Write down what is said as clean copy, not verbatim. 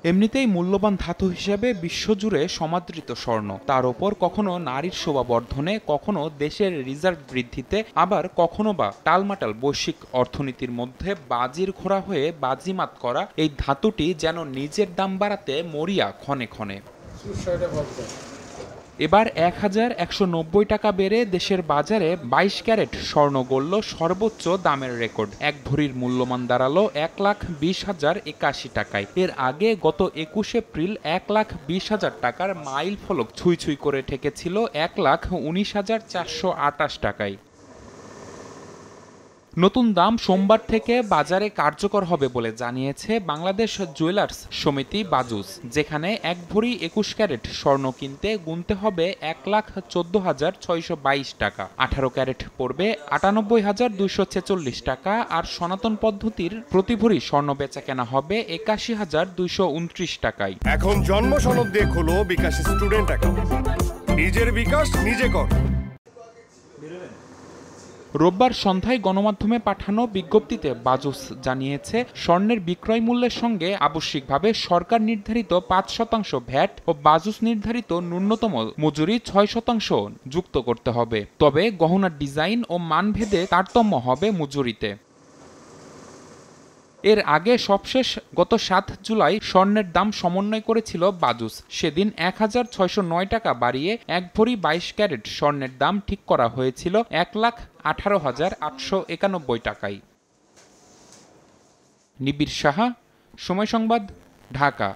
এমনিতেই মূল্যবান ধাতু হিসেবে বিশ্বজুড়ে সমাদৃত স্বর্ণ, তার ওপর কখনো নারীর শোভাবর্ধনে, কখনো দেশের রিজার্ভ বৃদ্ধিতে, আবার কখনো বা টালমাটাল বৈশ্বিক অর্থনীতির মধ্যে বাজির ঘোড়া হয়ে বাজিমাত করা এই ধাতুটি যেন নিজের দাম বাড়াতে মরিয়া ক্ষণে ক্ষণে। এবার ১,১৯০ টাকা বেড়ে দেশের বাজারে ২২ ক্যারেট স্বর্ণ গড়ল সর্বোচ্চ দামের রেকর্ড। এক ভরির মূল্যমান দাঁড়ালো ১,২০,০৮১ টাকায়। এর আগে গত ২১ এপ্রিল ১,২০,০০০ টাকার মাইল ফলক ছুঁই ছুঁই করে ঠেকেছিল ১,১৯,৪২৮ টাকায়। নতুন দাম সোমবার থেকে বাজারে কার্যকর হবে বলে জানিয়েছে বাংলাদেশ জুয়েলার্স সমিতি বাজুস, যেখানে এক ভরি ২১ ক্যারেট স্বর্ণ কিনতে গুনতে হবে ১,১৪,৬২২ টাকা, ১৮ ক্যারেট পড়বে ৯৮,২৪৬ টাকা, আর সনাতন পদ্ধতির প্রতি ভরি স্বর্ণ বেচা কেনা হবে ৮১,২২৯ টাকায়। এখন জন্ম সনদ দিয়ে খোলো বিকাশ স্টুডেন্ট অ্যাকাউন্ট, নিজের বিকাশ নিজে কর। রোববার সন্ধ্যায় গণমাধ্যমে পাঠানো বিজ্ঞপ্তিতে বাজুস জানিয়েছে, স্বর্ণের বিক্রয় মূল্যের সঙ্গে আবশ্যিকভাবে সরকার নির্ধারিত ৫% ভ্যাট ও বাজুস নির্ধারিত ন্যূনতম মজুরি ৬% যুক্ত করতে হবে। তবে গহনার ডিজাইন ও মানভেদে তারতম্য হবে মজুরিতে। এর আগে সবশেষ গত ৭ জুলাই স্বর্ণের দাম সমন্বয় করেছিল বাজুস। সেদিন ১,৬০৯ টাকা বাড়িয়ে এক ভরি ২২ ক্যারেট স্বর্ণের দাম ঠিক করা হয়েছিল ১,১৮,৮৯১ টাকায়। নিবিড় সাহা, সময় সংবাদ, ঢাকা।